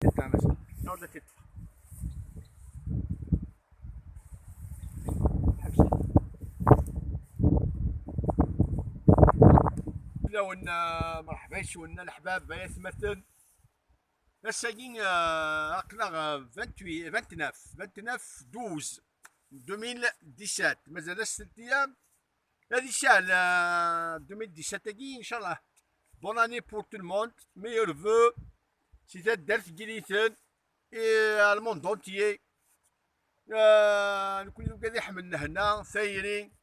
انترناسيونال نوض تطفى حبسي لا ونا مرحباش ونا الحباب يا ثمثل الساقين اقلا 28 29 12 2017 مازال 6 ايام هذه شال 2017 تاقي ان شاء الله بون اني بور تو الموند ميور فو سي دارت كليثن الموند اونتيي نكون قاعد يحملنا هنا ثايرين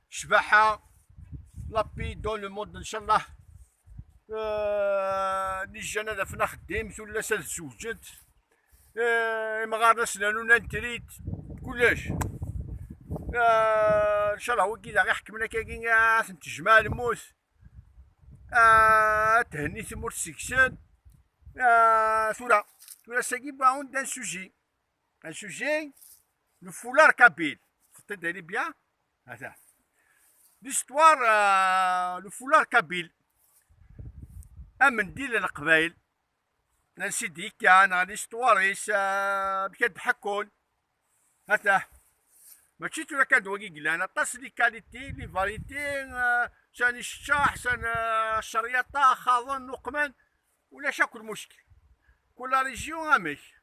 شباحه لابي دون لو موند ان شاء الله نيجانا دا فنا خديمت ولا سال زوجت مغارنا سنانو نتريت كلش ان شاء الله هو كي غير حكمنا كاين تنتجمع الموت تهني ثمور السكسان ثورا ساكي باون دان سوجي ان سوجي لو فولار كابيل تدري بيان هذا ليستوار لو فولار كابيل امن ديال القبايل نسيدي كان ليستواريس بكاد حكون هذا ماشي تولا كان دواكي قلنا طاس لي كاليتي لي فاريتي شان الشاح شان الشريطة خاضن نقمان ولا شاكل مشكل كل ريجيون اميش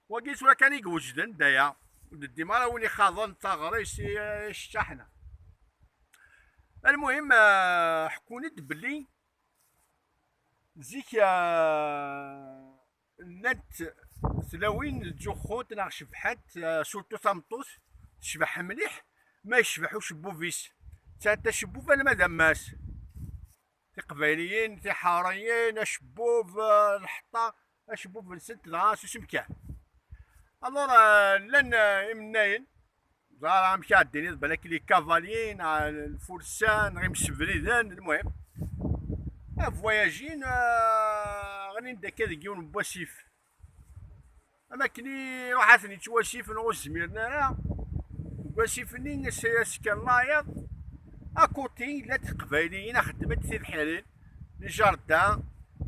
وقيت ولا كان يقوجدن دايا ديما وين خاضن تاغريس الشحنة المهم حكوني بلي زيك نت ثلاوين الجخوت ناغ شبحات سورتو ثامطوس شبح مليح ما يشبحوش بوفيس تا شبوف انا ما دماس في قبايليين في حاريين اشبوف الحطه اشبوف السد راس وسمكان الور لن يمناين زار مشى عديني بالك لي كافاليين الفرسان غير مسفريدان المهم فواياجين غادي نداك هذا كيون بواسيف اما كني روحاتني تواسيف نغوص زميرنا راه واسيفني سكان لايض اكوتي لا قبايليين خدمت في الحلال الجردة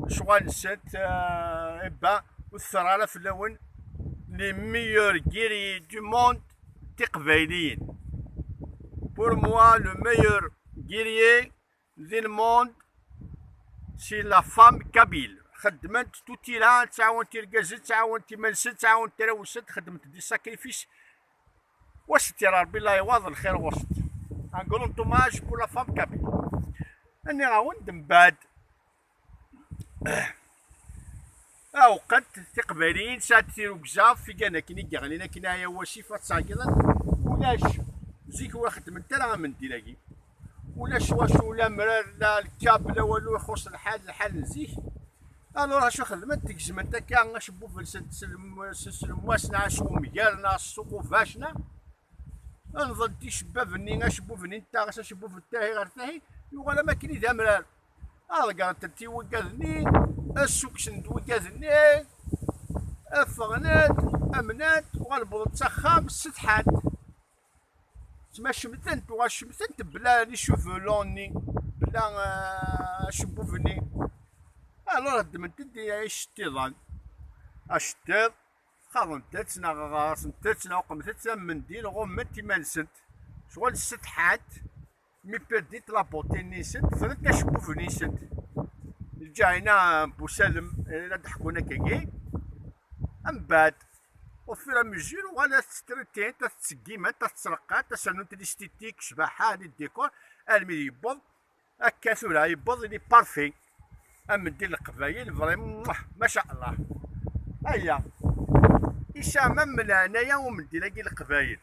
شغال نسات ابا والثرالة في اللون لي ميور كيري دو موند تقبايليين بور موا لو ميور كيريي دي الموند سي لا فام كابيل خدمت توتيلا تعاونتي الكازل تعاونتي منسل تعاونتي روسد خدمت دي ساكريفيس وسط يا ربي الله يواظ الخير وسط نقولو دوماج بور لا فام كابيل اني غاوند من بعد اوقات تقبالين ساتيرو بزاف في كانا كني كاغلينا كنايا واسيفه تصاكيضا ولاش زيك واخد من ترى من ديلاكي ولاش واش ولا مرار لا الكاب لا والو يخص الحال نزيك الوغ شو خدمت تكزمنت كاع نشبو في المواسنا عاشو ميالنا السوق فاشنا نظن تي شبابني نشبو فني نتا نشبو في التاهي غير تاهي ولا ما كاين ذا مرار قالت تي وكاذني السوق شند وكاذني افغنات امنات وغنبض تسخام السطحات تما شمتنت وغشمتنت بلا لي شوفولوني بلا شبو فني الوغ دمنت دي الشتيضان اشتيض خاضن تاتنا غاص تاتنا وقم تاتنا منديل غمت مانسنت شغل السطحات مي برديت لابوتي نيسنت فلت شبو في نيسنت جاينا بوسالم لا ضحكونا كاكي من بعد وفي ميزور ولا تستريتين تتسقيمات تتسرقات تسنونت ليستيتيك شباحه لي ديكور المي يبوظ هكا ثورا يبوظ لي بارفي من ديال القبايل فريمون ما شاء الله هيا إشامة من هنايا ومن ديال القبايل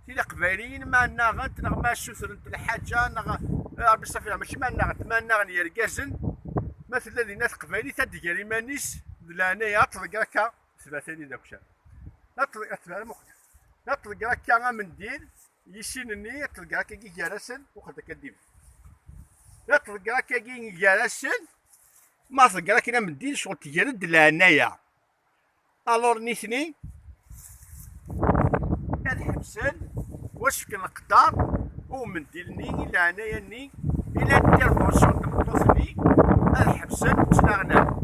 تي القبايليين ما ناغنت نغ ما سوثرنت الحاجة نغ ربي صافي ماشي ما ناغنت ما ناغن يركازن مثلا لينا القبايلي تدير مانيس لهنايا طلق هكا ثلاثة داك الشيء نطلق هكا من ديال يسينني طلق هكا كي جالسن وخد كديم نطلق هكا كي جالسن ما طلق هكا من ديال شغل تجرد لهنايا الور نيثني الحبسن واش كنقدر ومن ديالني الى هنايا ني الى الانترفونسيون تمطوثني الحبسن تناغنا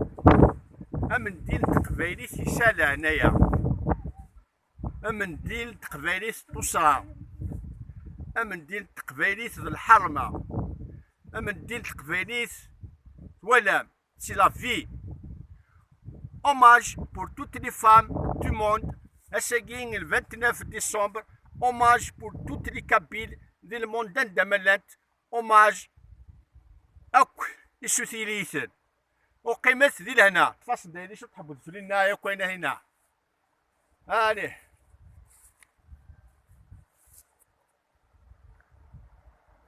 تقبايليت يسالى هنايا أمنديل تقبايليت طسرة أمنديل تقبايليت ذو الحرمة أمنديل تقبايليت ولام سي لا في hommage pour toutes les femmes du monde أساقين 29 ديسمبر hommage pour toutes les Kabyles ذي الموندان دملات hommage أك السوثيليثن وقيمت ذي لهنا تفاصل دايري شو تحبوا تفلينا يا كوينة هنا هاني